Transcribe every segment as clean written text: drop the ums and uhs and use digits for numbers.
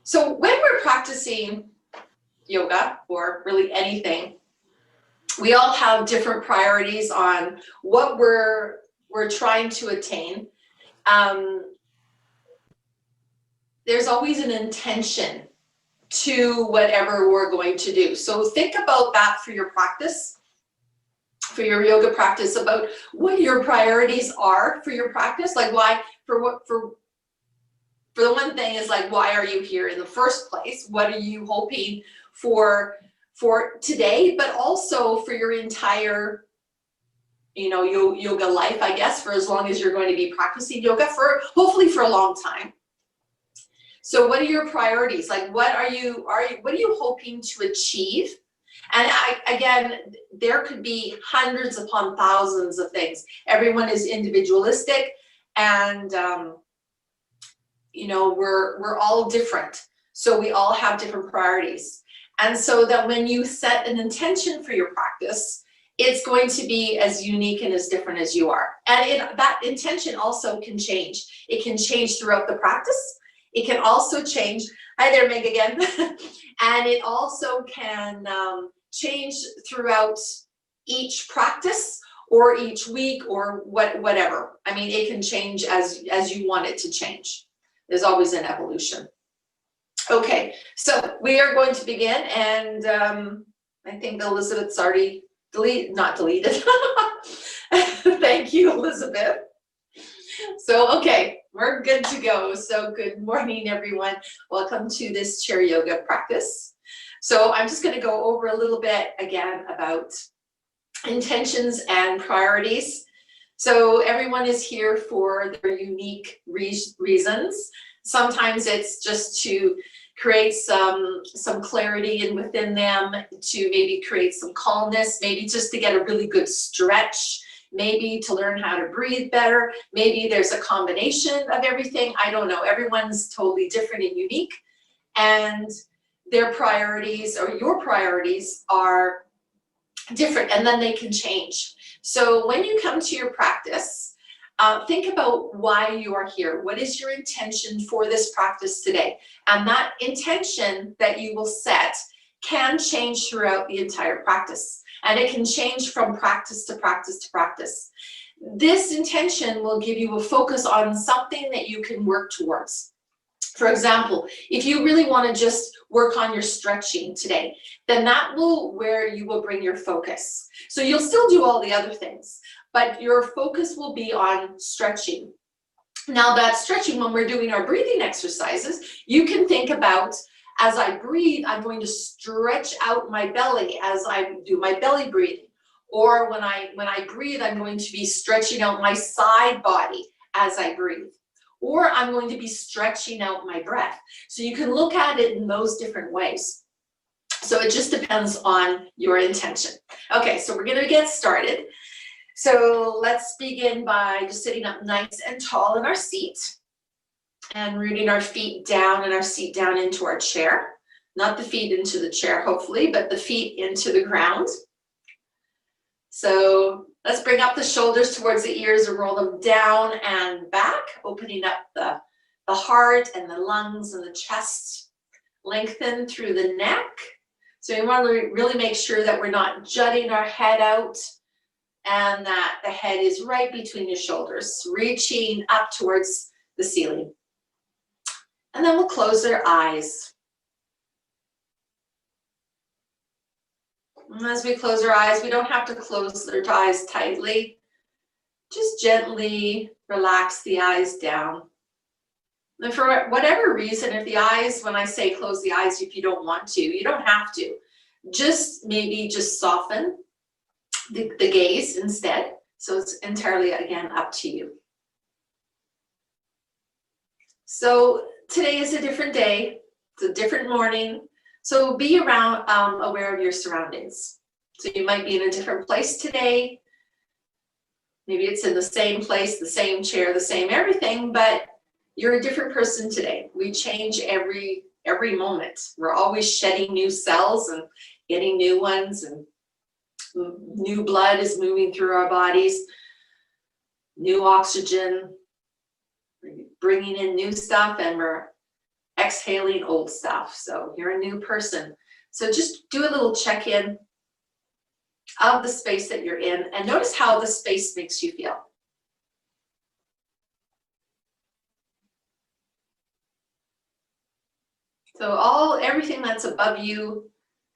So when we're practicing yoga or really anything, we all have different priorities on what we're trying to attain. There's always an intention to whatever we're going to do. So think about that for your practice, for your yoga practice, about what your priorities are for your practice. Like why, for the one thing is like, why are you here in the first place? What are you hoping for today, but also for your entire, yoga life, I guess, for as long as you're going to be practicing yoga, for hopefully for a long time. So what are your priorities? Like what are you hoping to achieve? And again, there could be hundreds upon thousands of things. Everyone is individualistic, and we're all different. So we all have different priorities. And so that when you set an intention for your practice, it's going to be as unique and as different as you are. And that intention also can change. It can change throughout the practice. It can also change, hi there, Meg again. And it also can change throughout each practice or each week or whatever. I mean, it can change as you want it to change. There's always an evolution. Okay, so we are going to begin, and I think Elizabeth's already not deleted. Thank you, Elizabeth. So, okay, we're good to go. So good morning, everyone. Welcome to this chair yoga practice. So I'm just going to go over a little bit again about intentions and priorities. So everyone is here for their unique reasons. Sometimes it's just to create some clarity and within them, to maybe create some calmness, maybe just to get a really good stretch, maybe to learn how to breathe better. Maybe there's a combination of everything. I don't know. Everyone's totally different and unique, and their priorities or your priorities are different, and then they can change. So when you come to your practice, think about why you are here. What is your intention for this practice today? And that intention that you will set can change throughout the entire practice. And it can change from practice to practice to practice. This intention will give you a focus on something that you can work towards. For example, if you really want to just work on your stretching today, then that will where you will bring your focus. So you'll still do all the other things, but your focus will be on stretching. Now that stretching, when we're doing our breathing exercises, you can think about, as I breathe, I'm going to stretch out my belly as I do my belly breathing. Or when I breathe, I'm going to be stretching out my side body as I breathe. Or I'm going to be stretching out my breath. So you can look at it in those different ways. So it just depends on your intention. Okay, so we're going to get started. So let's begin by just sitting up nice and tall in our seat and rooting our feet down and our seat down into our chair. Not the feet into the chair, hopefully, but the feet into the ground. So let's bring up the shoulders towards the ears and roll them down and back, opening up the heart and the lungs and the chest. Lengthen through the neck. So we want to really make sure that we're not jutting our head out and that the head is right between your shoulders, reaching up towards the ceiling. And then we'll close our eyes. And as we close our eyes, we don't have to close our eyes tightly. Just gently relax the eyes down. And for whatever reason, if the eyes, when I say close the eyes, if you don't want to, you don't have to. Just maybe just soften the gaze instead. So it's entirely, again, up to you. So today is a different day. It's a different morning. So be aware of your surroundings. So you might be in a different place today. Maybe it's in the same place, the same chair, the same everything, but you're a different person today. We change every moment. We're always shedding new cells and getting new ones, and new blood is moving through our bodies, new oxygen, bringing in new stuff, and exhaling old stuff. So you're a new person. So just do a little check-in of the space that you're in and notice how the space makes you feel. So everything that's above you,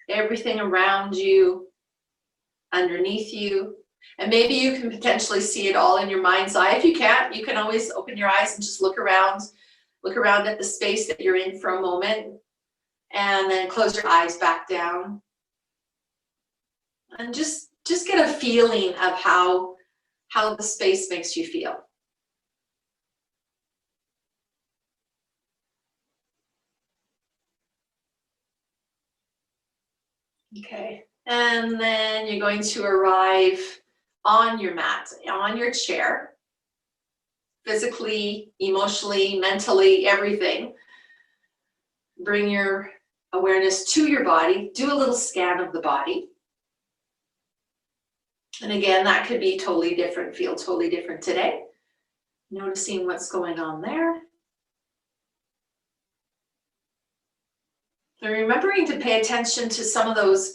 everything around you, underneath you, and maybe you can potentially see it all in your mind's eye. If you can't, you can always open your eyes and just look around at the space that you're in for a moment, and then close your eyes back down. And just get a feeling of how the space makes you feel. Okay, and then you're going to arrive on your mat, on your chair, physically, emotionally, mentally, everything. Bring your awareness to your body, do a little scan of the body. And again, that could be totally different, feel totally different today. Noticing what's going on there. And remembering to pay attention to some of those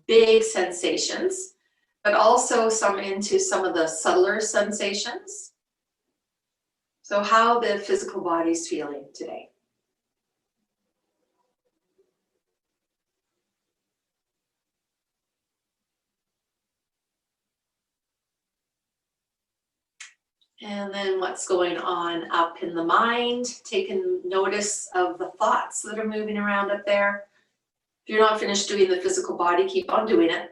big sensations, but also into some of the subtler sensations. So how the physical body's feeling today. And then what's going on up in the mind, taking notice of the thoughts that are moving around up there. If you're not finished doing the physical body, keep on doing it.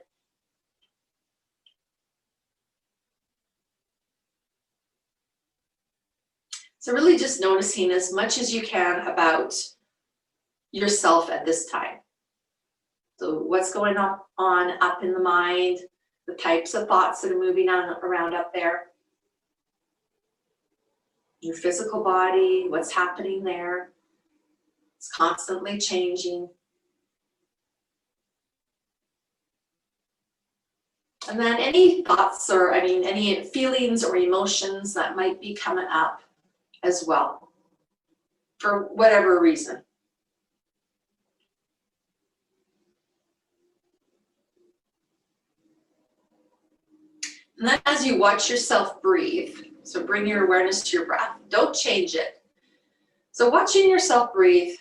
So really just noticing as much as you can about yourself at this time. So what's going on up in the mind, the types of thoughts that are moving around up there. Your physical body, what's happening there. It's constantly changing. And then any thoughts any feelings or emotions that might be coming up as well, for whatever reason. And then as you watch yourself breathe, so bring your awareness to your breath, don't change it. So watching yourself breathe,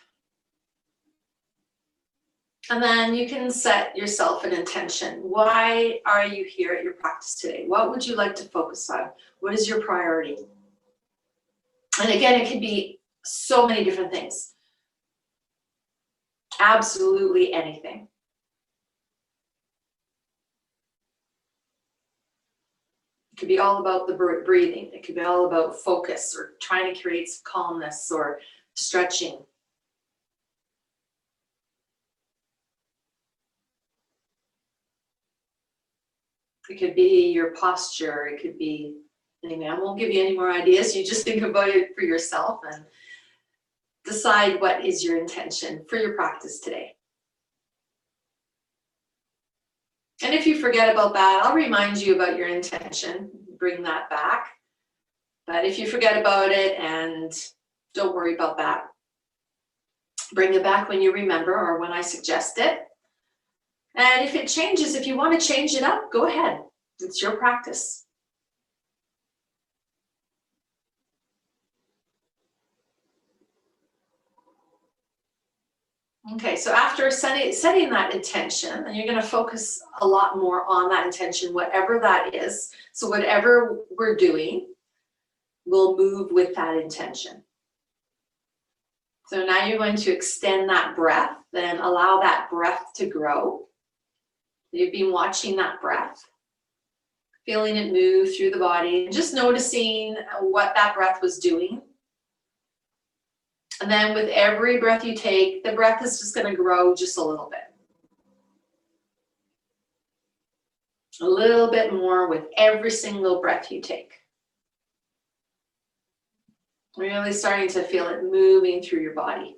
and then you can set yourself an intention. Why are you here at your practice today? What would you like to focus on? What is your priority? And again, it could be so many different things. Absolutely anything. It could be all about the breathing. It could be all about focus or trying to create some calmness or stretching. It could be your posture. It could be anything. I won't give you any more ideas. You just think about it for yourself and decide what is your intention for your practice today. And if you forget about that, I'll remind you about your intention, bring that back. But if you forget about it, and don't worry about that, bring it back when you remember or when I suggest it. And if it changes, if you want to change it up, go ahead. It's your practice. Okay, so after setting that intention, and you're going to focus a lot more on that intention, whatever that is. So whatever we're doing, we'll move with that intention. So now you're going to extend that breath, then allow that breath to grow. You've been watching that breath, feeling it move through the body, and just noticing what that breath was doing. And then with every breath you take, the breath is just going to grow just a little bit. A little bit more with every single breath you take. Really starting to feel it moving through your body.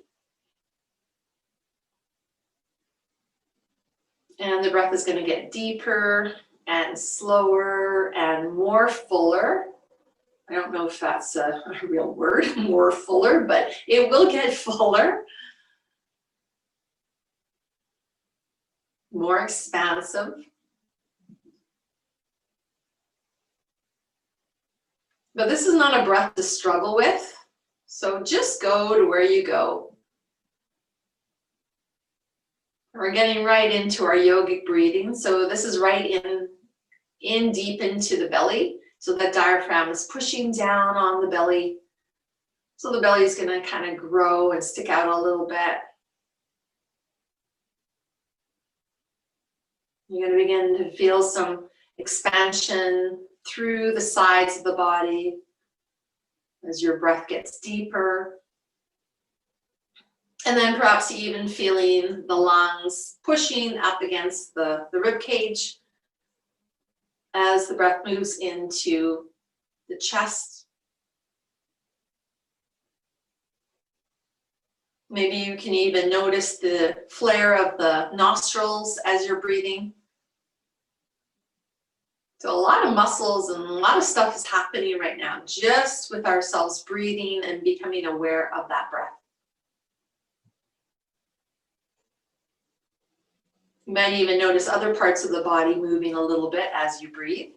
And the breath is going to get deeper and slower and more fuller. I don't know if that's a real word, more fuller, but it will get fuller. more expansive. But this is not a breath to struggle with. So just go to where you go. We're getting right into our yogic breathing. So this is right in deep into the belly. So the diaphragm is pushing down on the belly. So the belly is going to kind of grow and stick out a little bit. You're going to begin to feel some expansion through the sides of the body as your breath gets deeper. And then perhaps even feeling the lungs pushing up against the rib cage as the breath moves into the chest. Maybe you can even notice the flare of the nostrils as you're breathing. So a lot of muscles and a lot of stuff is happening right now, just with ourselves breathing and becoming aware of that breath. You might even notice other parts of the body moving a little bit as you breathe.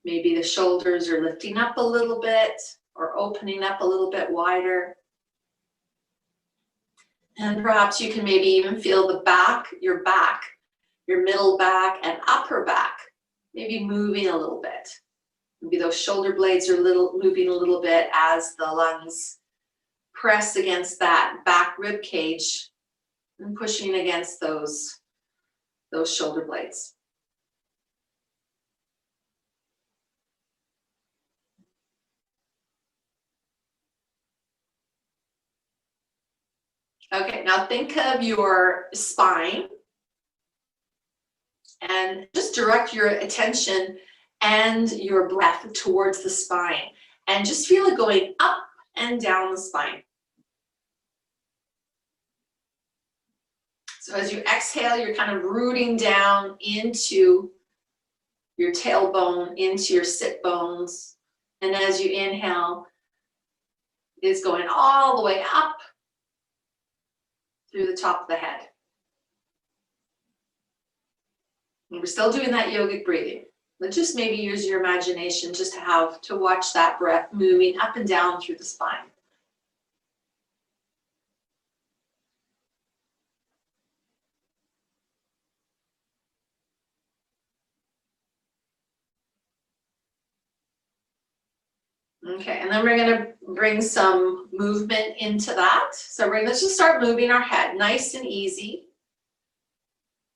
Maybe the shoulders are lifting up a little bit or opening up a little bit wider. And perhaps you can maybe even feel the back, your middle back and upper back, maybe moving a little bit. Maybe those shoulder blades are moving a little bit as the lungs press against that back rib cage and pushing against those shoulder blades. Okay, now think of your spine and just direct your attention and your breath towards the spine and just feel it going up and down the spine. So as you exhale, you're kind of rooting down into your tailbone, into your sit bones. And as you inhale, it's going all the way up through the top of the head. And we're still doing that yogic breathing. But just maybe use your imagination just to watch that breath moving up and down through the spine. Okay, and then we're going to bring some movement into that. So let's just start moving our head, nice and easy.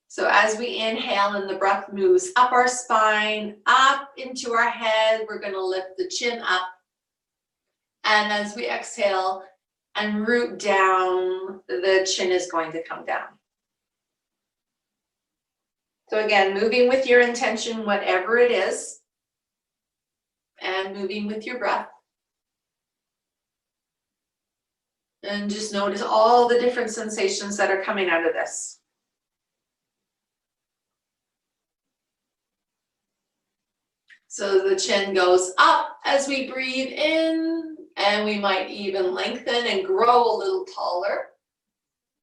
So as we inhale and the breath moves up our spine, up into our head, we're going to lift the chin up. And as we exhale and root down, the chin is going to come down. So again, moving with your intention, whatever it is, and moving with your breath. And just notice all the different sensations that are coming out of this. So the chin goes up as we breathe in, and we might even lengthen and grow a little taller.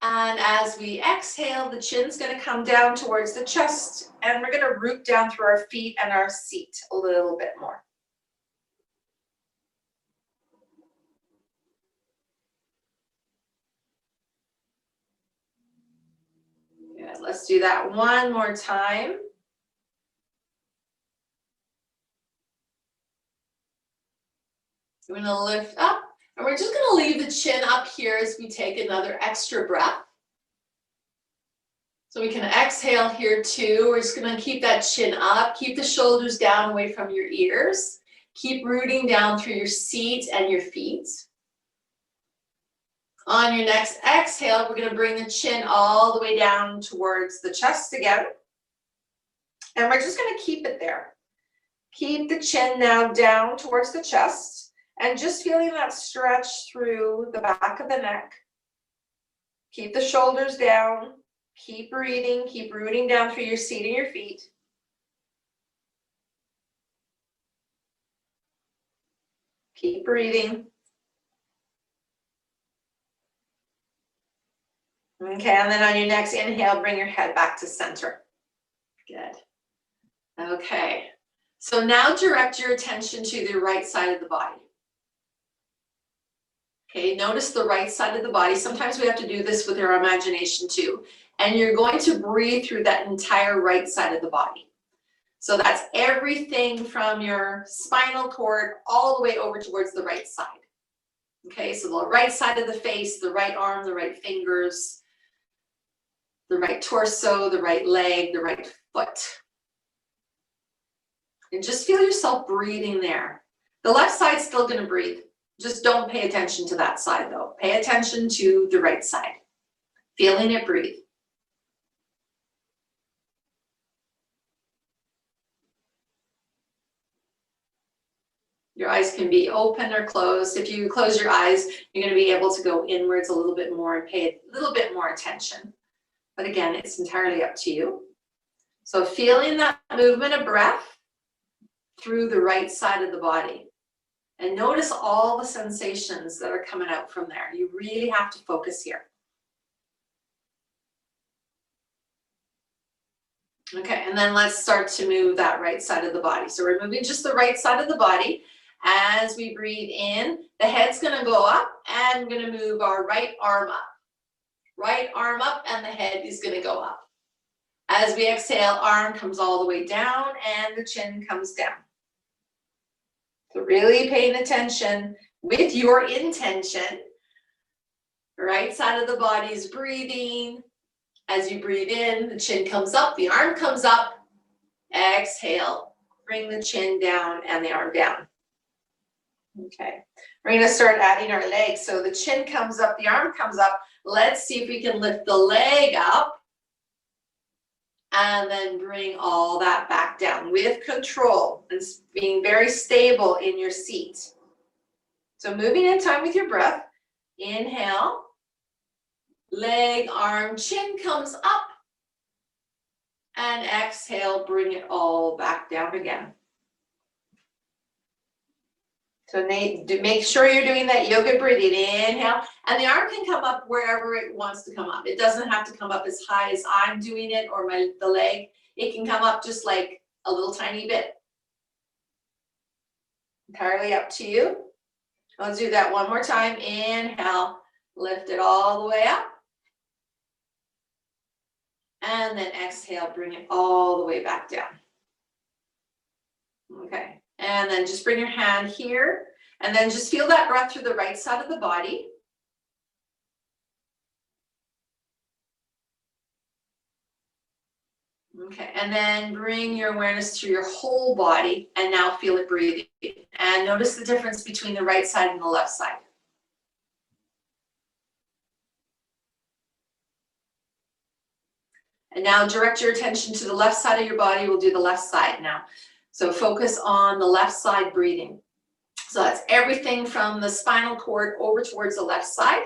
And as we exhale, the chin's going to come down towards the chest, and we're going to root down through our feet and our seat a little bit more. Good. Let's do that one more time. We're going to lift up, and we're just going to leave the chin up here as we take another extra breath. So we can exhale here too. We're just going to keep that chin up, keep the shoulders down away from your ears. Keep rooting down through your seat and your feet. On your next exhale, we're going to bring the chin all the way down towards the chest again. And we're just going to keep it there. Keep the chin now down towards the chest and just feeling that stretch through the back of the neck. Keep the shoulders down. Keep breathing. Keep rooting down through your seat and your feet. Keep breathing. Okay, and then on your next inhale, bring your head back to center. Good. Okay, so now direct your attention to the right side of the body. Okay, notice the right side of the body. Sometimes we have to do this with our imagination too. And you're going to breathe through that entire right side of the body. So that's everything from your spinal cord all the way over towards the right side. Okay, so the right side of the face, the right arm, the right fingers, the right torso, the right leg, the right foot. And just feel yourself breathing there. The left side's still going to breathe. Just don't pay attention to that side though. Pay attention to the right side. Feeling it breathe. Your eyes can be open or closed. If you close your eyes, you're going to be able to go inwards a little bit more and pay a little bit more attention. But again, it's entirely up to you. So feeling that movement of breath through the right side of the body. And notice all the sensations that are coming out from there. You really have to focus here. Okay, and then let's start to move that right side of the body. So we're moving just the right side of the body. As we breathe in, the head's gonna go up and we're gonna move our right arm up. Right arm up and the head is gonna go up. As we exhale, arm comes all the way down and the chin comes down. So really paying attention with your intention. The right side of the body is breathing. As you breathe in, the chin comes up, the arm comes up. Exhale, bring the chin down and the arm down. Okay, we're gonna start adding our legs. So the chin comes up, the arm comes up. Let's see if we can lift the leg up and then bring all that back down with control and being very stable in your seat. So moving in time with your breath. Inhale, leg, arm, chin comes up. And exhale, bring it all back down again. So make sure you're doing that yoga breathing. Inhale, and the arm can come up wherever it wants to come up. It doesn't have to come up as high as I'm doing it or the leg. It can come up just like a little tiny bit. Entirely up to you. Let's do that one more time. Inhale, lift it all the way up. And then exhale, bring it all the way back down. Okay. And then just bring your hand here and then just feel that breath through the right side of the body. Okay, and then bring your awareness through your whole body and now feel it breathing. And notice the difference between the right side and the left side. And now direct your attention to the left side of your body. We'll do the left side now. So focus on the left side breathing. So that's everything from the spinal cord over towards the left side.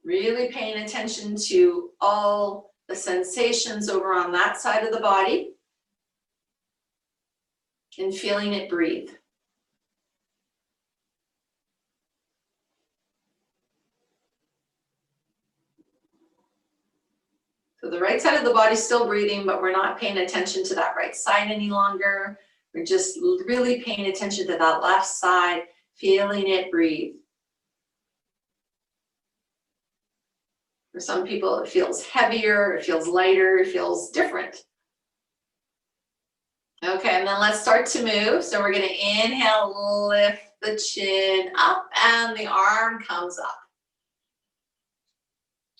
Really paying attention to all the sensations over on that side of the body and feeling it breathe. So the right side of the body is still breathing, but we're not paying attention to that right side any longer. We're just really paying attention to that left side, feeling it breathe. For some people, it feels heavier, it feels lighter, it feels different. Okay, and then let's start to move. So we're gonna inhale, lift the chin up, and the arm comes up.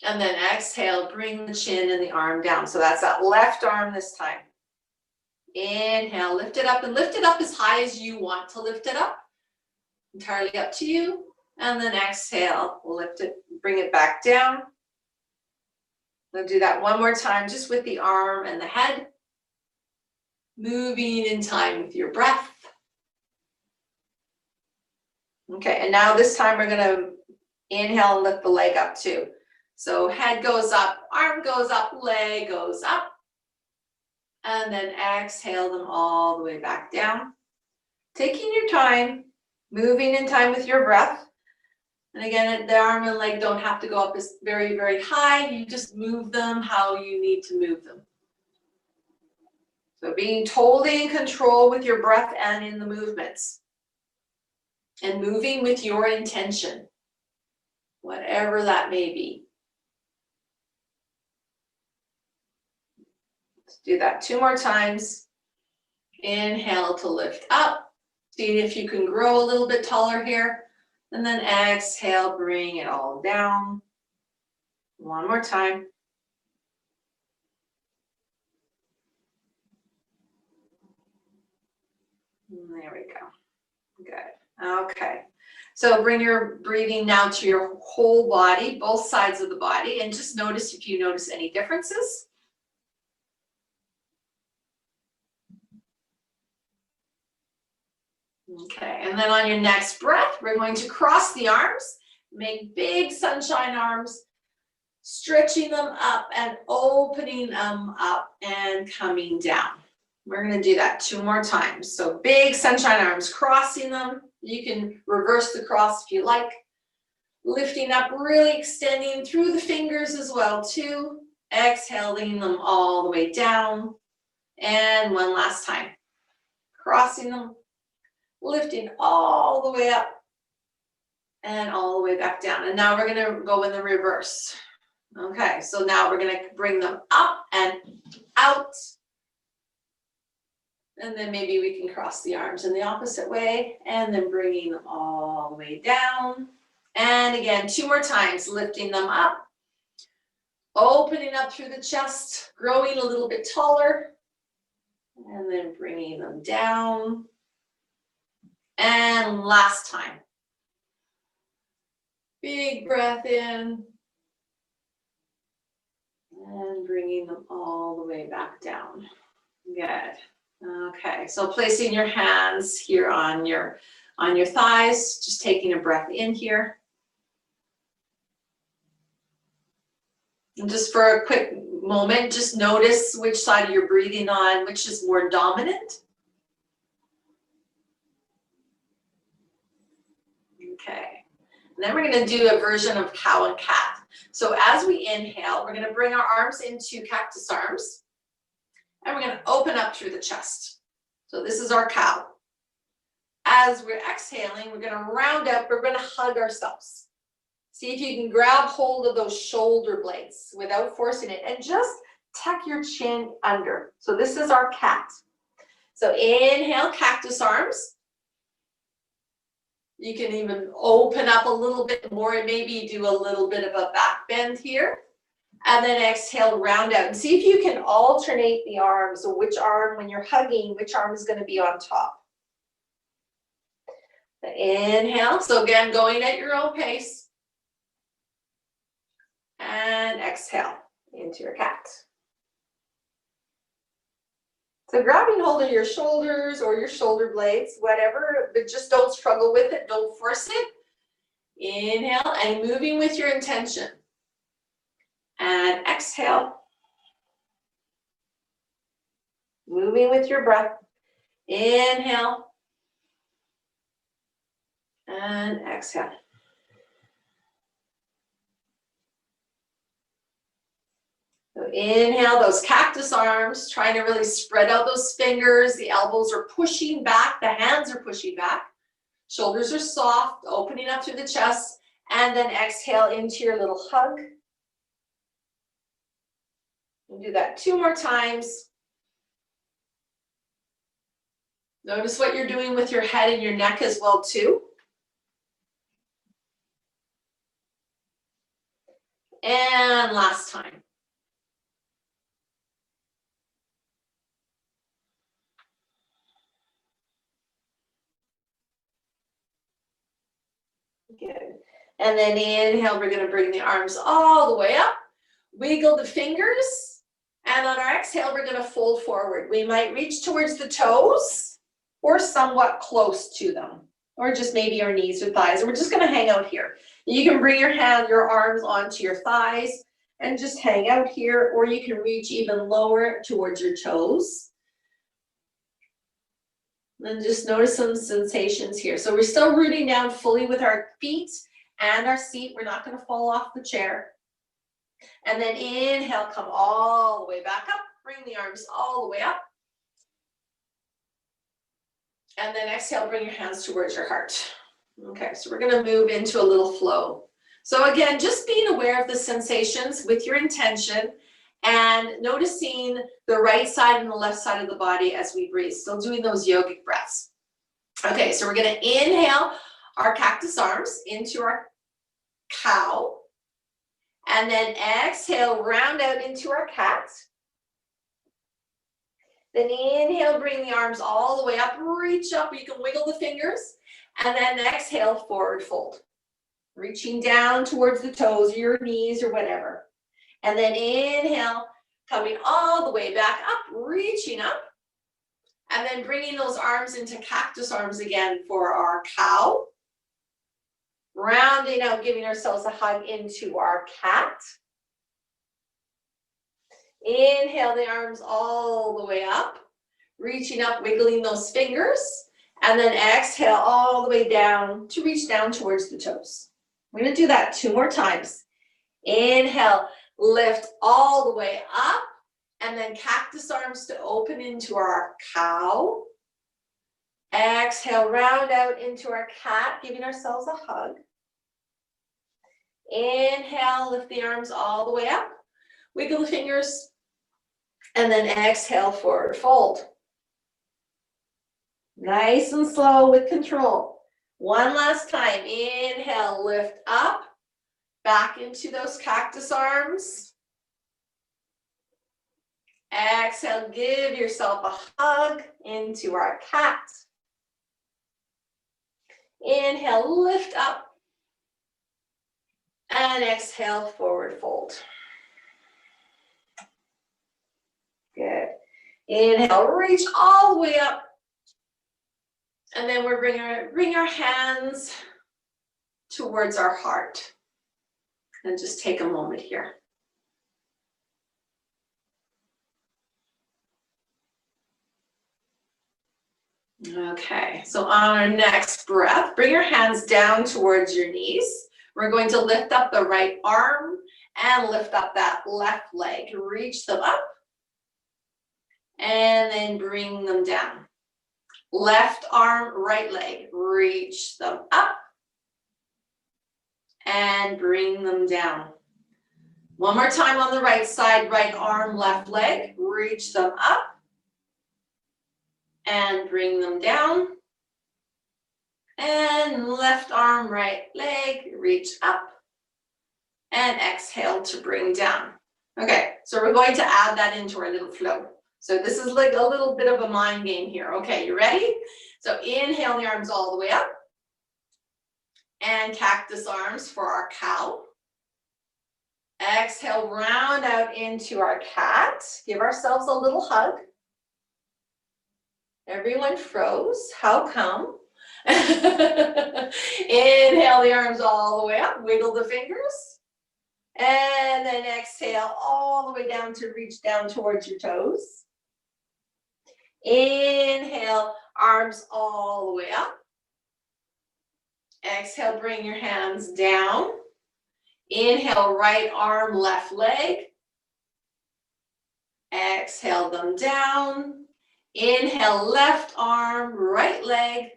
And then exhale, bring the chin and the arm down. So that's that left arm this time. Inhale, lift it up and lift it up as high as you want to lift it up. Entirely up to you. And then exhale, lift it, bring it back down. We'll do that one more time, just with the arm and the head. Moving in time with your breath. Okay, and now this time we're gonna inhale and lift the leg up too. So head goes up, arm goes up, leg goes up. And then exhale them all the way back down. Taking your time, moving in time with your breath. And again, the arm and leg don't have to go up as very, very high. You just move them how you need to move them. So being totally in control with your breath and in the movements. And moving with your intention, whatever that may be. Let's do that 2 more times. Inhale to lift up. See if you can grow a little bit taller here. And then exhale, bring it all down. 1 more time. There we go. Good. Okay. So bring your breathing now to your whole body, both sides of the body, and just notice if you notice any differences. Okay, and then on your next breath, we're going to cross the arms, make big sunshine arms, stretching them up and opening them up and coming down. We're going to do that 2 more times. So big sunshine arms, crossing them. You can reverse the cross if you like. Lifting up, really extending through the fingers as well too. Exhaling them all the way down. And one last time. Crossing them, lifting all the way up and all the way back down. And now we're going to go in the reverse. Okay, so now we're going to bring them up and out. And then maybe we can cross the arms in the opposite way and then bringing them all the way down. And again, 2 more times, lifting them up, opening up through the chest, growing a little bit taller, and then bringing them down. And last time. Big breath in. And bringing them all the way back down. Good. Okay, so placing your hands here on your thighs, just taking a breath in here. And just for a quick moment, just notice which side you're breathing on, which is more dominant. Okay, and then we're going to do a version of cow and cat. So as we inhale, we're going to bring our arms into cactus arms. And we're going to open up through the chest. So this is our cow. As we're exhaling, we're going to round up, we're going to hug ourselves. See if you can grab hold of those shoulder blades without forcing it and just tuck your chin under. So this is our cat. So inhale, cactus arms. You can even open up a little bit more and maybe do a little bit of a back bend here. And then exhale, round out. And see if you can alternate the arms. So which arm, when you're hugging, which arm is going to be on top. Inhale. So again, going at your own pace. And exhale into your cat. So grabbing hold of your shoulders or your shoulder blades, whatever, but just don't struggle with it. Don't force it. Inhale and moving with your intention. And exhale. Moving with your breath. Inhale. And exhale. So inhale, those cactus arms, trying to really spread out those fingers. The elbows are pushing back. The hands are pushing back. Shoulders are soft, opening up through the chest. And then exhale into your little hug. We'll do that 2 more times. Notice what you're doing with your head and your neck as well too. And last time. Good. And then inhale, we're going to bring the arms all the way up. Wiggle the fingers. And on our exhale, we're going to fold forward. We might reach towards the toes or somewhat close to them, or just maybe our knees or thighs. We're just going to hang out here. You can bring your arms onto your thighs and just hang out here, or you can reach even lower towards your toes. And just notice some sensations here. So we're still rooting down fully with our feet and our seat. We're not gonna fall off the chair. And then inhale, come all the way back up. Bring the arms all the way up. And then exhale, bring your hands towards your heart. Okay, so we're gonna move into a little flow. So again, just being aware of the sensations with your intention and noticing the right side and the left side of the body as we breathe. Still doing those yogic breaths. Okay, so we're gonna inhale our cactus arms into our cow. And then exhale, round out into our cat. Then inhale, bring the arms all the way up, reach up, you can wiggle the fingers. And then exhale, forward fold. Reaching down towards the toes, your knees or whatever. And then inhale, coming all the way back up, reaching up. And then bringing those arms into cactus arms again for our cow. Rounding out, giving ourselves a hug into our cat. Inhale the arms all the way up, reaching up, wiggling those fingers, and then exhale all the way down to reach down towards the toes. We're gonna do that 2 more times. Inhale, lift all the way up, and then cactus arms to open into our cow. Exhale, round out into our cat, giving ourselves a hug. Inhale, lift the arms all the way up, wiggle the fingers, and then exhale, forward fold. Nice and slow with control. One last time. Inhale, lift up, back into those cactus arms. Exhale, give yourself a hug into our cat. Inhale, lift up. And exhale, forward fold. Good. Inhale, reach all the way up. And then we're bring our hands towards our heart. And just take a moment here. Okay, so on our next breath, bring your hands down towards your knees. We're going to lift up the right arm and lift up that left leg. Reach them up and then bring them down. Left arm, right leg. Reach them up and bring them down. One more time on the right side, right arm, left leg. Reach them up and bring them down. And left arm, right leg, reach up and exhale to bring down. Okay, so we're going to add that into our little flow. So this is like a little bit of a mind game here. Okay, you ready? So inhale the arms all the way up and cactus arms for our cow. Exhale, round out into our cat. Give ourselves a little hug. Everyone froze. How come? Inhale the arms all the way up, wiggle the fingers. And then exhale all the way down to reach down towards your toes. Inhale, arms all the way up. Exhale, bring your hands down. Inhale, right arm, left leg. Exhale them down. Inhale, left arm, right leg.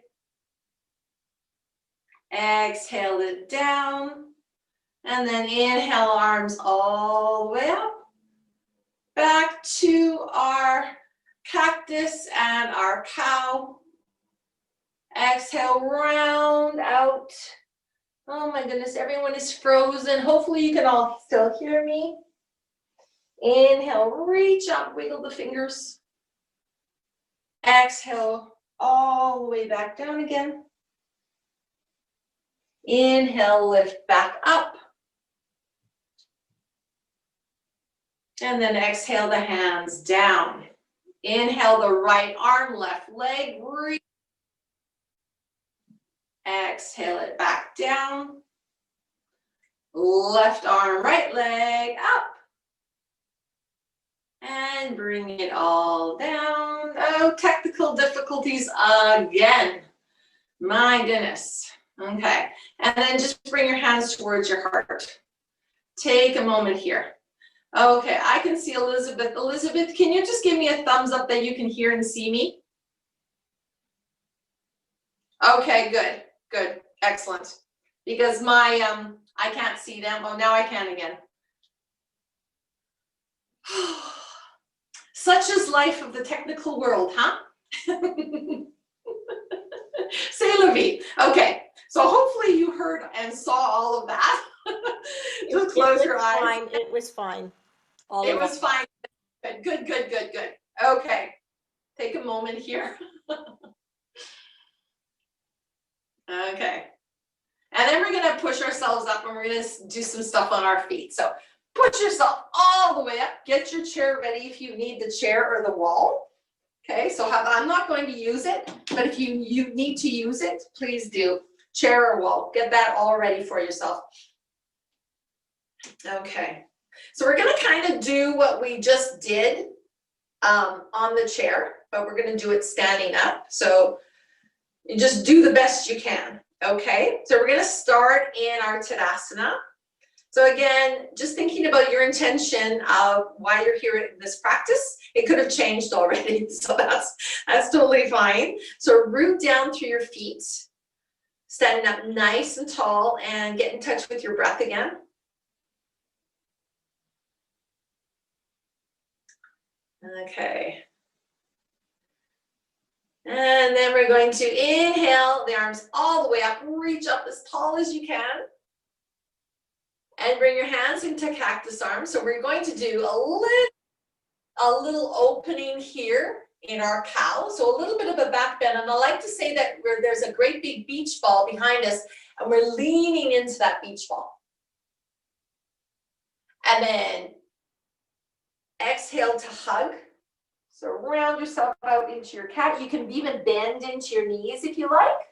Exhale it down. And then inhale, arms all the way up. Back to our cactus and our cow. Exhale, round out. Oh my goodness, everyone is frozen. Hopefully you can all still hear me. Inhale, reach up, wiggle the fingers. Exhale, all the way back down again. Inhale, lift back up. And then exhale the hands down. Inhale the right arm, left leg, reach. Exhale it back down. Left arm, right leg, up. And bring it all down. Oh, technical difficulties again. My goodness. Okay, and then just bring your hands towards your heart. Take a moment here. Okay, I can see Elizabeth. Elizabeth, can you just give me a thumbs up that you can hear and see me? Okay, good, good, excellent. Because my, I can't see them. Oh, now I can again. Such is life of the technical world, huh? C'est la vie. Okay, so hopefully you heard and saw all of that. Just close your eyes. Fine. It was fine. It was fine. Good, good, good, good. Okay, take a moment here. Okay, and then we're gonna push ourselves up and we're gonna do some stuff on our feet. So push yourself all the way up. Get your chair ready if you need the chair or the wall. Okay, so I'm not going to use it, but if you need to use it, please do. Chair or wall, get that all ready for yourself. Okay, so we're gonna kind of do what we just did on the chair, but we're gonna do it standing up. So you just do the best you can, okay? So we're gonna start in our Tadasana. So again, just thinking about your intention of why you're here in this practice, it could have changed already, so that's totally fine. So root down through your feet, standing up nice and tall, and get in touch with your breath again. Okay. And then we're going to inhale the arms all the way up, reach up as tall as you can. And bring your hands into cactus arms. So we're going to do a little opening here in our cow. So a little bit of a back bend. And I like to say that there's a great big beach ball behind us and we're leaning into that beach ball. And then exhale to hug. So round yourself out into your cat. You can even bend into your knees if you like.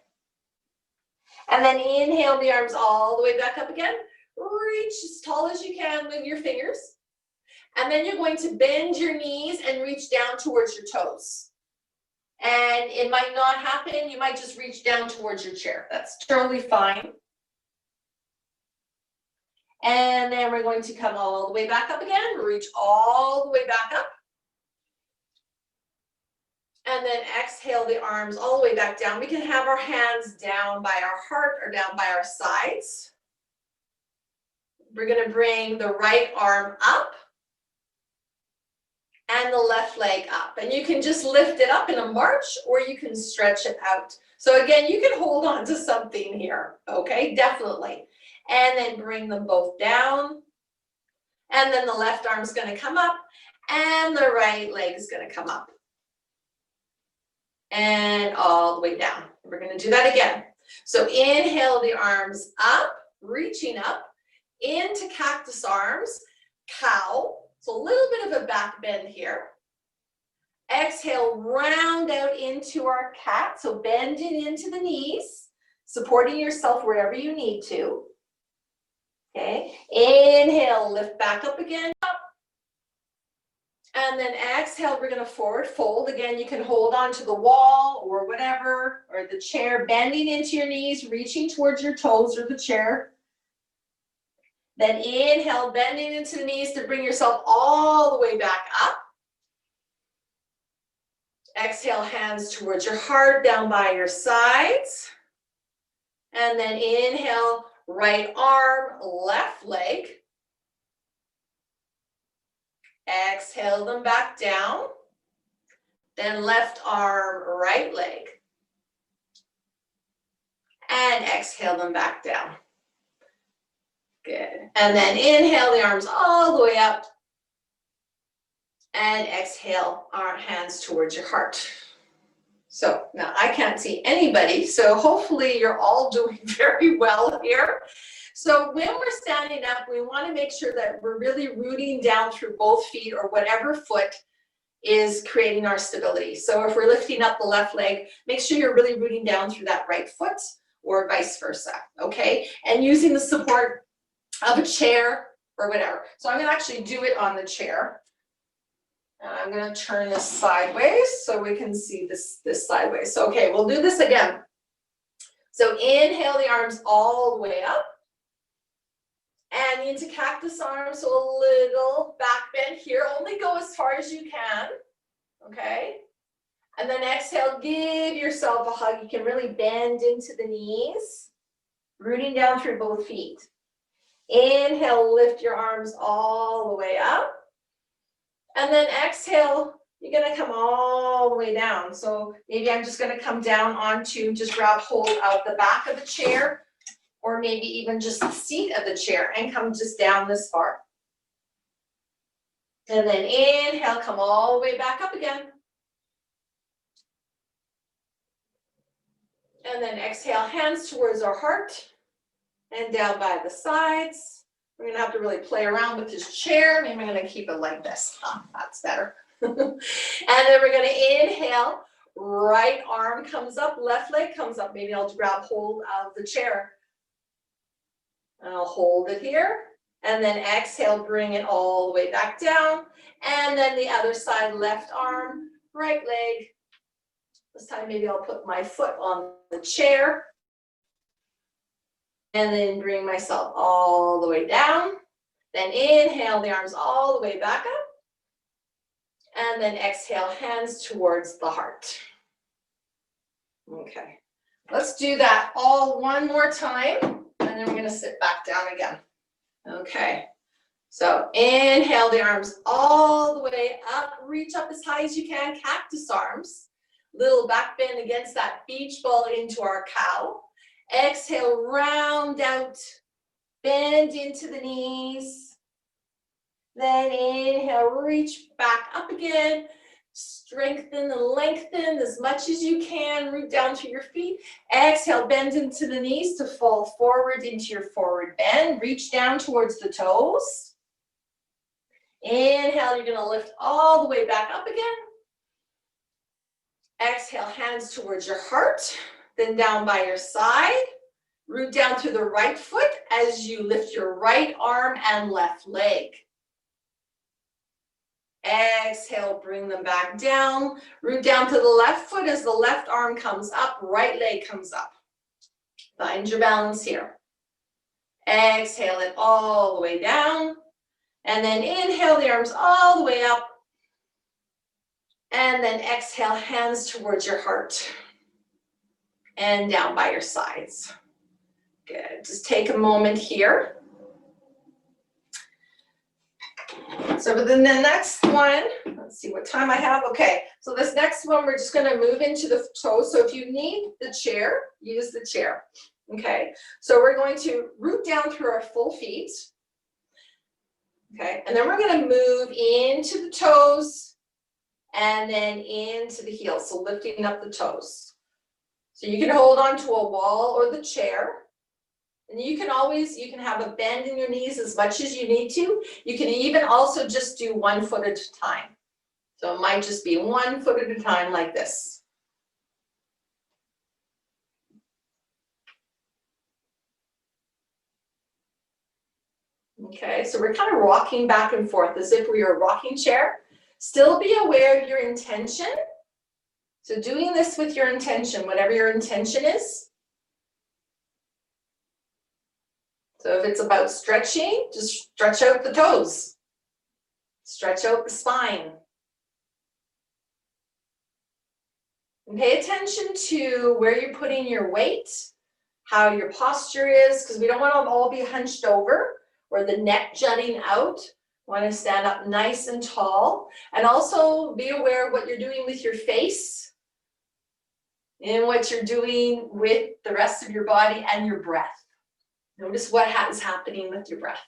And then inhale the arms all the way back up again. Reach as tall as you can with your fingers. And then you're going to bend your knees and reach down towards your toes. And it might not happen. You might just reach down towards your chair. That's totally fine. And then we're going to come all the way back up again. Reach all the way back up. And then exhale the arms all the way back down. We can have our hands down by our heart or down by our sides. We're going to bring the right arm up and the left leg up. And you can just lift it up in a march or you can stretch it out. So again, you can hold on to something here, okay? Definitely. And then bring them both down. And then the left arm's going to come up and the right leg is going to come up. And all the way down. We're going to do that again. So inhale the arms up, reaching up into cactus arms, cow. So a little bit of a back bend here. Exhale, round out into our cat. So bending into the knees, supporting yourself wherever you need to. Okay. Inhale, lift back up again. And then exhale, we're going to forward fold. Again, you can hold on to the wall or whatever, or the chair, bending into your knees, reaching towards your toes or the chair. Then inhale, bending into the knees to bring yourself all the way back up. Exhale, hands towards your heart, down by your sides. And then inhale, right arm, left leg. Exhale them back down. Then left arm, right leg. And exhale them back down. Good. And then inhale the arms all the way up. And exhale our hands towards your heart. So now I can't see anybody, so hopefully you're all doing very well here. So when we're standing up, we want to make sure that we're really rooting down through both feet or whatever foot is creating our stability. So if we're lifting up the left leg, make sure you're really rooting down through that right foot or vice versa, okay? And using the support of a chair or whatever. So I'm going to actually do it on the chair. And I'm going to turn this sideways so we can see this sideways. So, okay, we'll do this again. So inhale the arms all the way up. And into cactus arms, so a little back bend here. Only go as far as you can, okay? And then exhale, give yourself a hug. You can really bend into the knees, rooting down through both feet. Inhale, lift your arms all the way up. And then exhale, you're gonna come all the way down. So maybe I'm just gonna come down onto, just grab hold of the back of the chair, or maybe even just the seat of the chair, and come just down this far. And then inhale, come all the way back up again. And then exhale, hands towards our heart and down by the sides. We're gonna have to really play around with this chair. Maybe I'm gonna keep it like this. That's better. And then we're gonna inhale, right arm comes up, left leg comes up. Maybe I'll grab hold of the chair. And I'll hold it here. And then exhale, bring it all the way back down. And then the other side, left arm, right leg. This time maybe I'll put my foot on the chair. And then bring myself all the way down. Then inhale the arms all the way back up. And then exhale, hands towards the heart. Okay, let's do that all one more time. And then we're gonna sit back down again. Okay, so inhale the arms all the way up. Reach up as high as you can, cactus arms. Little back bend against that beach ball into our cow. Exhale, round out, bend into the knees. Then inhale, reach back up again. Strengthen and lengthen as much as you can. Root down to your feet. Exhale, bend into the knees to fall forward into your forward bend. Reach down towards the toes. Inhale, you're gonna lift all the way back up again. Exhale, hands towards your heart. Then down by your side, root down to the right foot as you lift your right arm and left leg. Exhale, bring them back down. Root down to the left foot as the left arm comes up, right leg comes up. Find your balance here. Exhale it all the way down. And then inhale the arms all the way up. And then exhale, hands towards your heart. And down by your sides. Good. Just take a moment here. So then the next one, let's see what time I have. Okay, so this next one, we're just gonna move into the toes. So if you need the chair, use the chair. Okay, so we're going to root down through our full feet. Okay, and then we're gonna move into the toes and then into the heels. So lifting up the toes. So you can hold on to a wall or the chair. And you can have a bend in your knees as much as you need to. You can even also just do 1 foot at a time. So it might just be 1 foot at a time like this. Okay, so we're kind of rocking back and forth as if we were a rocking chair. Still be aware of your intention. So doing this with your intention, whatever your intention is. So if it's about stretching, just stretch out the toes. Stretch out the spine. And pay attention to where you're putting your weight, how your posture is, because we don't want to all be hunched over or the neck jutting out. We want to stand up nice and tall. And also be aware of what you're doing with your face and what you're doing with the rest of your body and your breath. Notice what is happening with your breath.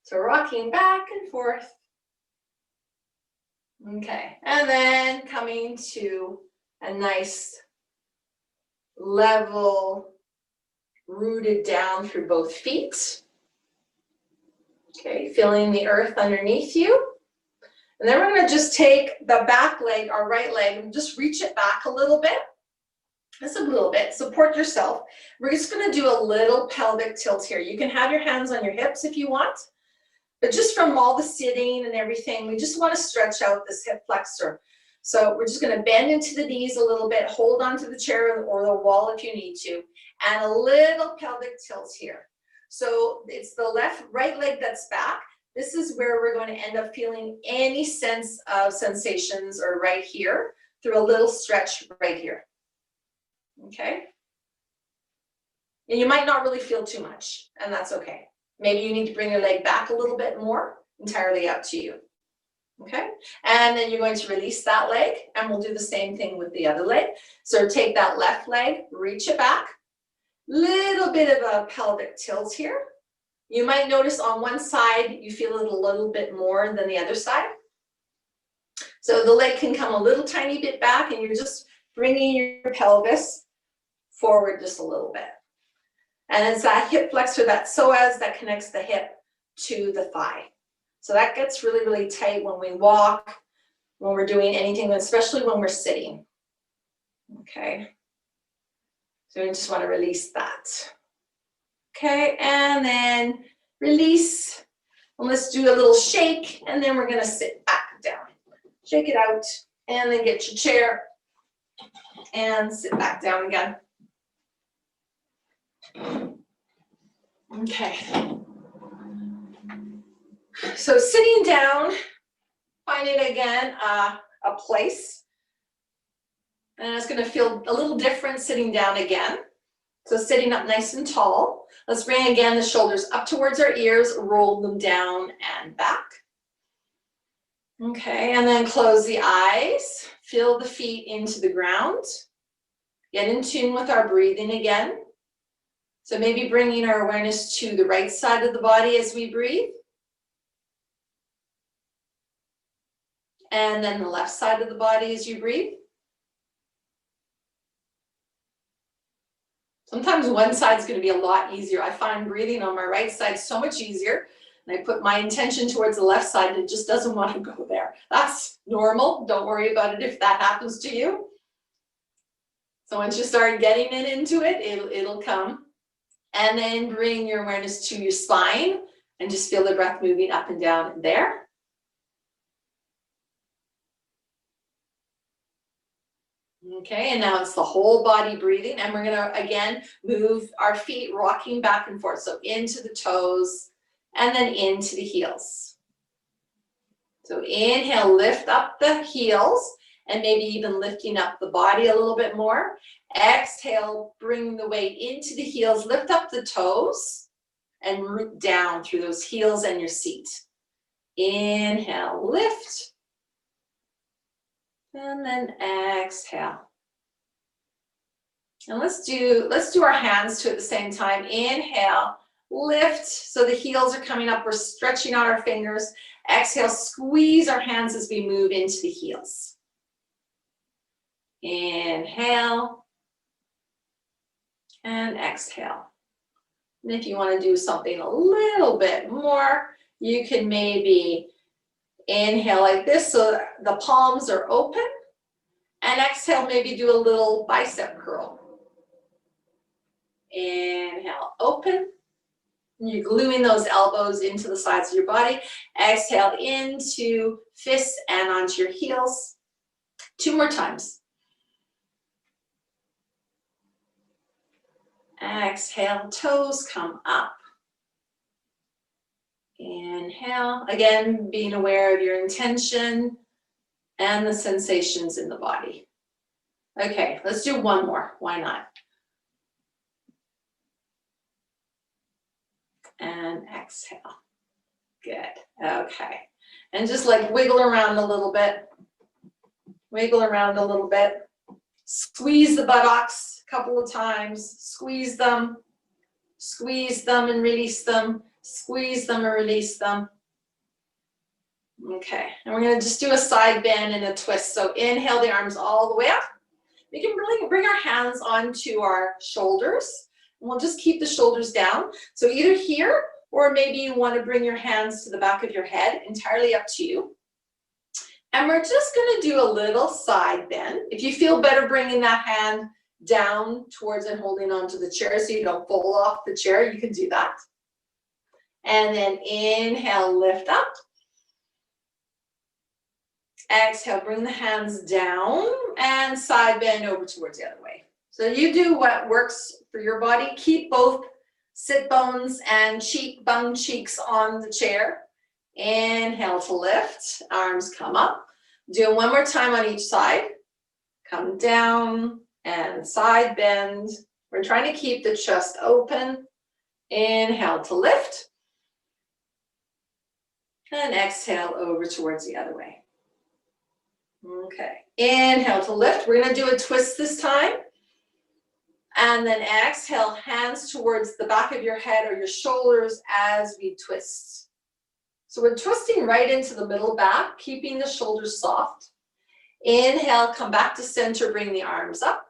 So rocking back and forth. Okay, and then coming to a nice level, rooted down through both feet. Okay, feeling the earth underneath you. And then we're going to just take the back leg, our right leg, and just reach it back a little bit. Just a little bit, support yourself. We're just gonna do a little pelvic tilt here. You can have your hands on your hips if you want, but just from all the sitting and everything, we just wanna stretch out this hip flexor. So we're just gonna bend into the knees a little bit, hold onto the chair or the wall if you need to, and a little pelvic tilt here. So it's the right leg that's back. This is where we're going to end up feeling any sense of sensations or right here through a little stretch right here. Okay? And you might not really feel too much, and that's okay. Maybe you need to bring your leg back a little bit more, entirely up to you. Okay? And then you're going to release that leg, and we'll do the same thing with the other leg. So take that left leg, reach it back, little bit of a pelvic tilt here. You might notice on one side, you feel it a little bit more than the other side. So the leg can come a little tiny bit back, and you're just bringing your pelvis forward just a little bit. And it's that hip flexor, that psoas, that connects the hip to the thigh. So that gets really, really tight when we walk, when we're doing anything, especially when we're sitting. Okay. So we just want to release that. Okay, and then release. And let's do a little shake, and then we're going to sit back down. Shake it out, and then get your chair, and sit back down again. Okay. So sitting down, finding again a place. And it's going to feel a little different sitting down again. So sitting up nice and tall. Let's bring again the shoulders up towards our ears, roll them down and back. Okay, and then close the eyes. Feel the feet into the ground. Get in tune with our breathing again. So maybe bringing our awareness to the right side of the body as we breathe. And then the left side of the body as you breathe. Sometimes one side is going to be a lot easier. I find breathing on my right side so much easier. And I put my intention towards the left side and it just doesn't want to go there. That's normal. Don't worry about it if that happens to you. So once you start getting it into it, it'll come. And then bring your awareness to your spine and just feel the breath moving up and down there. Okay, and now it's the whole body breathing, and we're gonna, again, move our feet rocking back and forth. So into the toes, and then into the heels. So inhale, lift up the heels, and maybe even lifting up the body a little bit more. Exhale, bring the weight into the heels, lift up the toes, and root down through those heels and your seat. Inhale, lift. And then exhale. And let's do our hands too at the same time. Inhale, lift. So the heels are coming up. We're stretching out our fingers. Exhale, squeeze our hands as we move into the heels. Inhale. And exhale. And if you want to do something a little bit more, you can maybe inhale like this so the palms are open, and exhale, maybe do a little bicep curl. Inhale, open. You're gluing those elbows into the sides of your body. Exhale into fists and onto your heels. 2 more times. Exhale, toes come up. Inhale, again, being aware of your intention and the sensations in the body. Okay, let's do one more. Why not? And exhale. Good. Okay. And just like wiggle around a little bit. Wiggle around a little bit. Squeeze the buttocks a couple of times. Squeeze them and release them. Squeeze them and release them. Okay, and we're going to just do a side bend and a twist. So inhale the arms all the way up. We can really bring our hands onto our shoulders. And we'll just keep the shoulders down. So either here, or maybe you want to bring your hands to the back of your head, entirely up to you. And we're just going to do a little side bend. If you feel better bringing that hand down towards and holding onto the chair so you don't fall off the chair, you can do that. And then inhale, lift up. Exhale, bring the hands down and side bend over towards the other way. So you do what works for your body. Keep both sit bones and bum cheeks on the chair. Inhale to lift, arms come up. Do it one more time on each side. Come down and side bend. We're trying to keep the chest open. Inhale to lift. And exhale over towards the other way. Okay, inhale to lift. We're gonna do a twist this time. And then exhale, hands towards the back of your head or your shoulders as we twist. So we're twisting right into the middle back, keeping the shoulders soft. Inhale, come back to center, bring the arms up.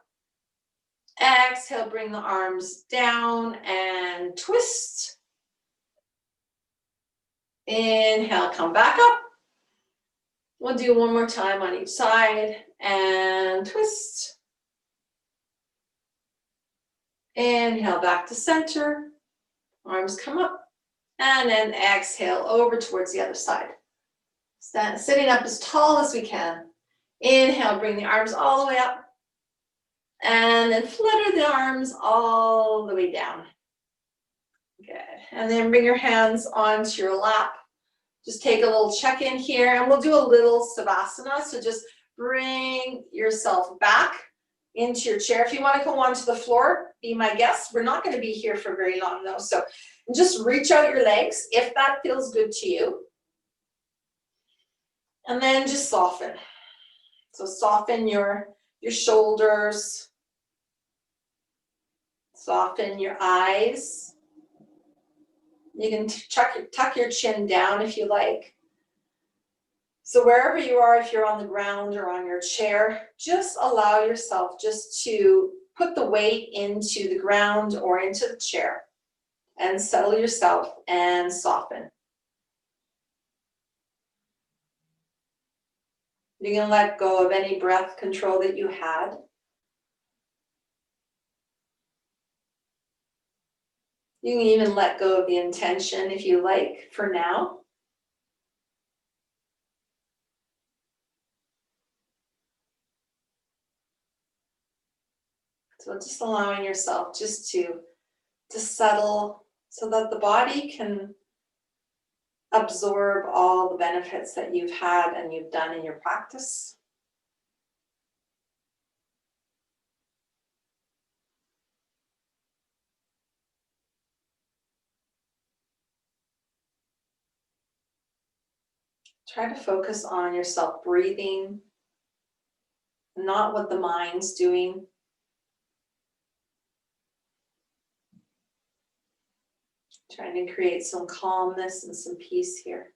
Exhale, bring the arms down and twist. Inhale, come back up. We'll do one more time on each side and twist. Inhale, back to center. Arms come up. And then exhale over towards the other side. Sitting up as tall as we can. Inhale, bring the arms all the way up. And then flutter the arms all the way down. Good. And then bring your hands onto your lap. Just take a little check-in here, and we'll do a little Savasana. So just bring yourself back into your chair. If you want to go onto the floor, be my guest. We're not going to be here for very long though. So just reach out your legs if that feels good to you. And then just soften. So soften your shoulders. Soften your eyes. You can tuck your chin down if you like. So wherever you are, if you're on the ground or on your chair, just allow yourself just to put the weight into the ground or into the chair and settle yourself and soften. You can let go of any breath control that you had. You can even let go of the intention if you like for now. So just allowing yourself just to settle so that the body can absorb all the benefits that you've had and you've done in your practice. Try to focus on yourself breathing, not what the mind's doing. Trying to create some calmness and some peace here.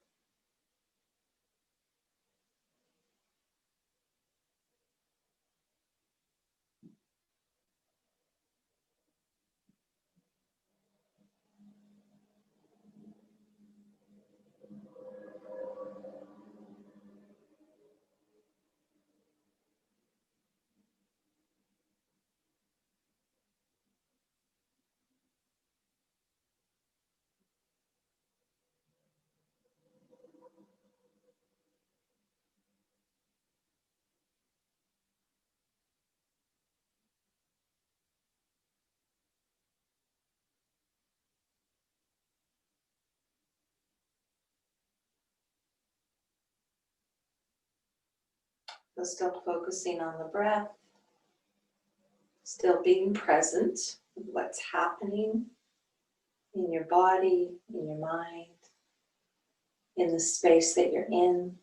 So still focusing on the breath, still being present with what's happening in your body, in your mind, in the space that you're in.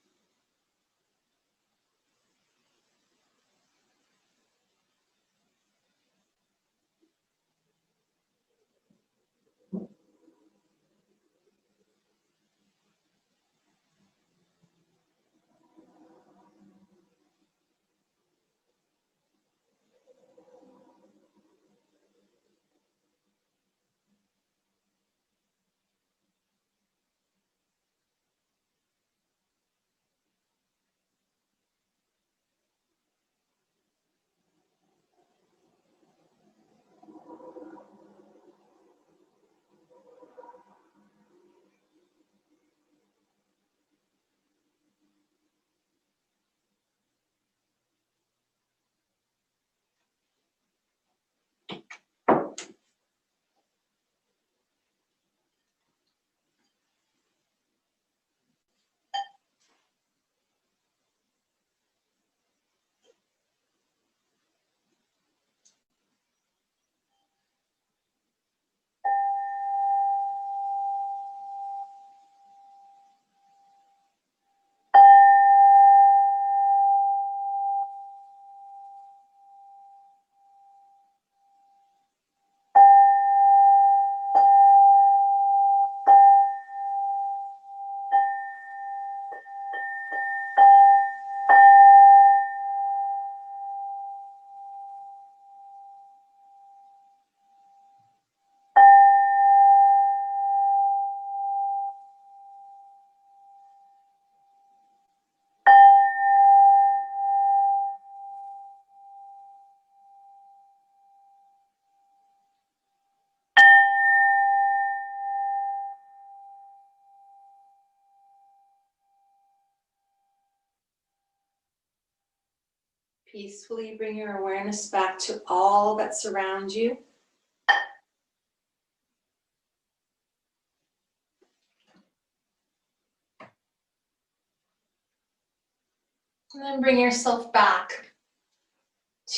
Peacefully bring your awareness back to all that surrounds you. And then bring yourself back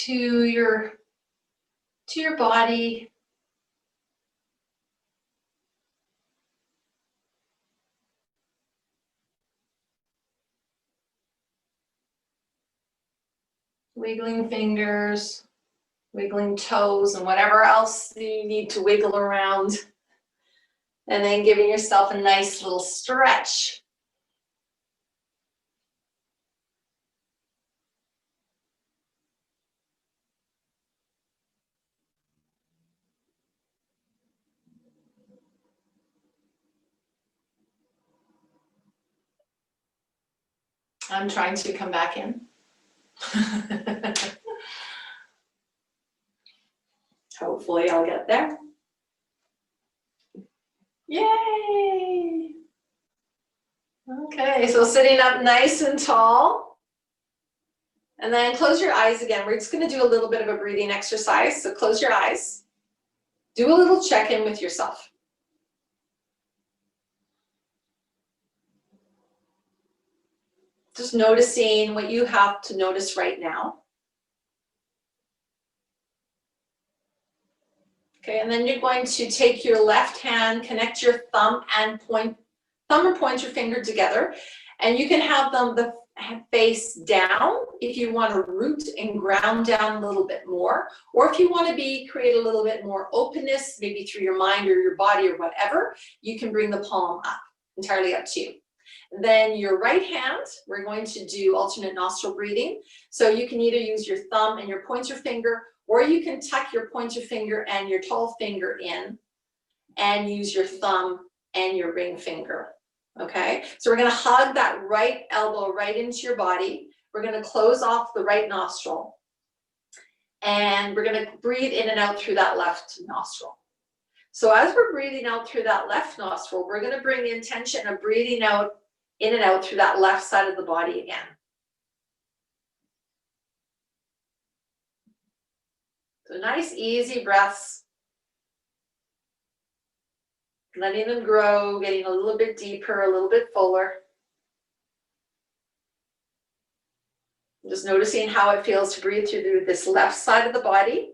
to your body. Wiggling fingers, wiggling toes, and whatever else you need to wiggle around. And then giving yourself a nice little stretch. I'm trying to come back in. Hopefully I'll get there. Yay! Okay, so sitting up nice and tall. And then close your eyes again. We're just going to do a little bit of a breathing exercise. So close your eyes. Do a little check-in with yourself. Just noticing what you have to notice right now. Okay, and then you're going to take your left hand, connect your thumb and pointer finger together. And you can have them the face down if you want to root and ground down a little bit more. Or if you want to create a little bit more openness, maybe through your mind or your body or whatever, you can bring the palm up, entirely up to you. Then your right hand, we're going to do alternate nostril breathing. So you can either use your thumb and your pointer finger, or you can tuck your pointer finger and your tall finger in and use your thumb and your ring finger. Okay, so we're going to hug that right elbow right into your body. We're going to close off the right nostril. And we're going to breathe in and out through that left nostril. So as we're breathing out through that left nostril, we're going to bring the intention of breathing out in and out through that left side of the body again. So nice, easy breaths. Letting them grow, getting a little bit deeper, a little bit fuller. Just noticing how it feels to breathe through this left side of the body.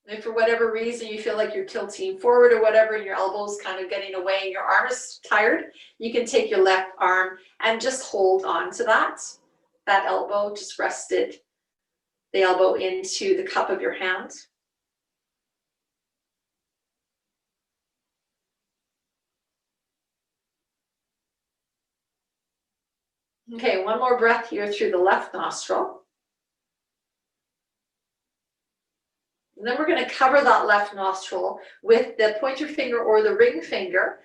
And if for whatever reason you feel like you're tilting forward or whatever, and your elbow's kind of getting away and your arm is tired, you can take your left arm and just hold on to that elbow, just rested the elbow into the cup of your hand. Okay, one more breath here through the left nostril. And then we're going to cover that left nostril with the pointer finger or the ring finger,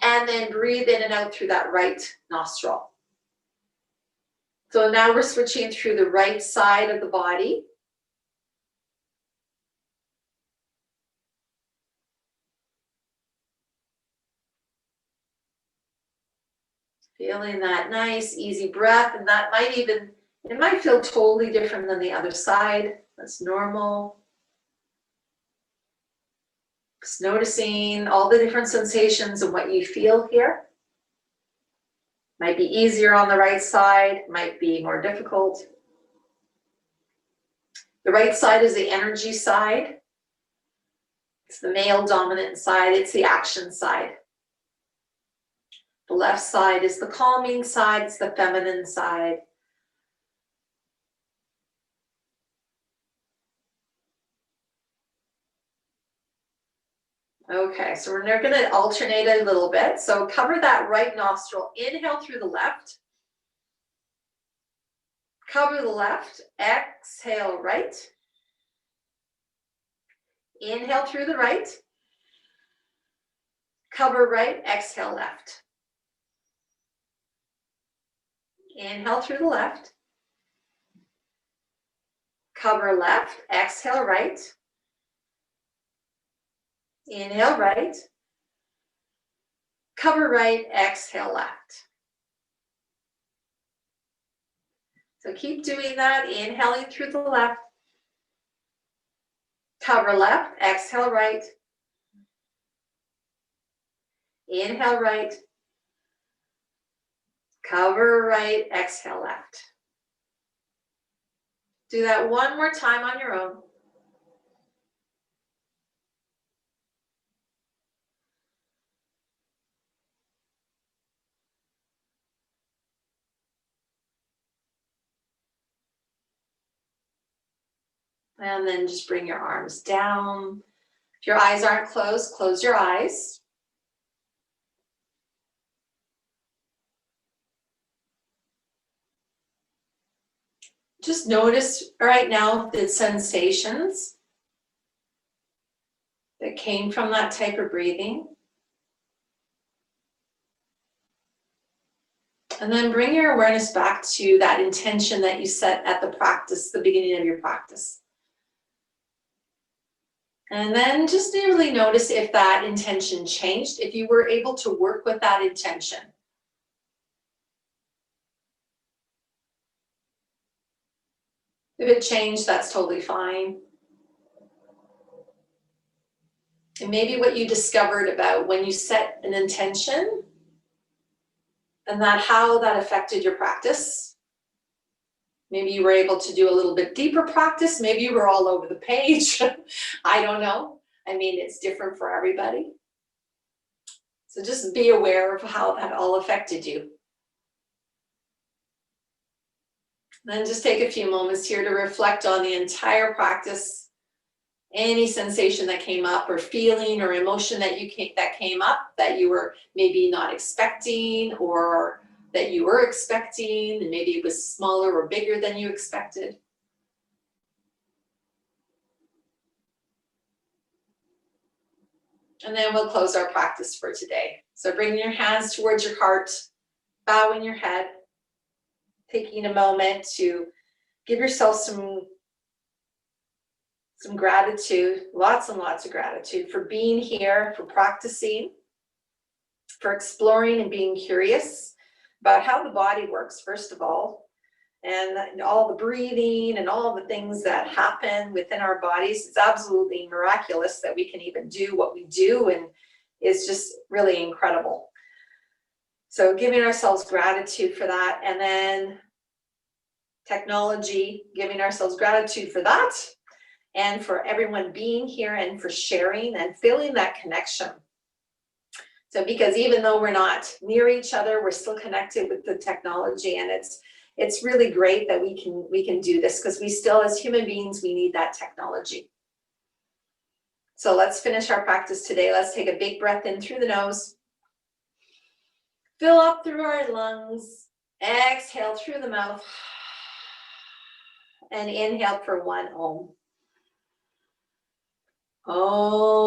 and then breathe in and out through that right nostril. So now we're switching through the right side of the body. Feeling that nice, easy breath, and that it might feel totally different than the other side. That's normal. Just noticing all the different sensations and what you feel here. Might be easier on the right side, might be more difficult. The right side is the energy side. It's the male dominant side, it's the action side. The left side is the calming side, it's the feminine side. Okay, so we're now going to alternate a little bit. So cover that right nostril, inhale through the left. Cover the left, exhale right. Inhale through the right. Cover right, exhale left. Inhale through the left. Cover left, exhale right. Inhale right. Cover right, exhale left. So keep doing that, inhaling through the left. Cover left, exhale right. Inhale right. Cover right, exhale left. Do that one more time on your own. And then just bring your arms down. If your eyes aren't closed, close your eyes. Just notice right now the sensations that came from that type of breathing. And then bring your awareness back to that intention that you set at the practice, the beginning of your practice. And then just really notice if that intention changed, if you were able to work with that intention. If it changed, that's totally fine. And maybe what you discovered about when you set an intention and that how that affected your practice. Maybe you were able to do a little bit deeper practice. Maybe you were all over the page. I don't know. I mean, it's different for everybody. So just be aware of how that all affected you. Then just take a few moments here to reflect on the entire practice, any sensation that came up or feeling or emotion that came up that you were maybe not expecting or that you were expecting, and maybe it was smaller or bigger than you expected. And then we'll close our practice for today. So bring your hands towards your heart, bowing your head, taking a moment to give yourself some gratitude, lots and lots of gratitude for being here, for practicing, for exploring and being curious about how the body works, first of all, and all the breathing and all the things that happen within our bodies. It's absolutely miraculous that we can even do what we do, and it's just really incredible. So giving ourselves gratitude for that, and then technology, giving ourselves gratitude for that, and for everyone being here and for sharing and feeling that connection. So because even though we're not near each other, we're still connected with the technology, and it's really great that we can do this, because we still, as human beings, we need that technology. So let's finish our practice today. Let's take a big breath in through the nose. Fill up through our lungs. Exhale through the mouth. And inhale for 1 Om. Om.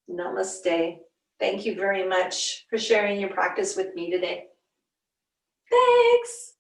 Namaste. Thank you very much for sharing your practice with me today. Thanks.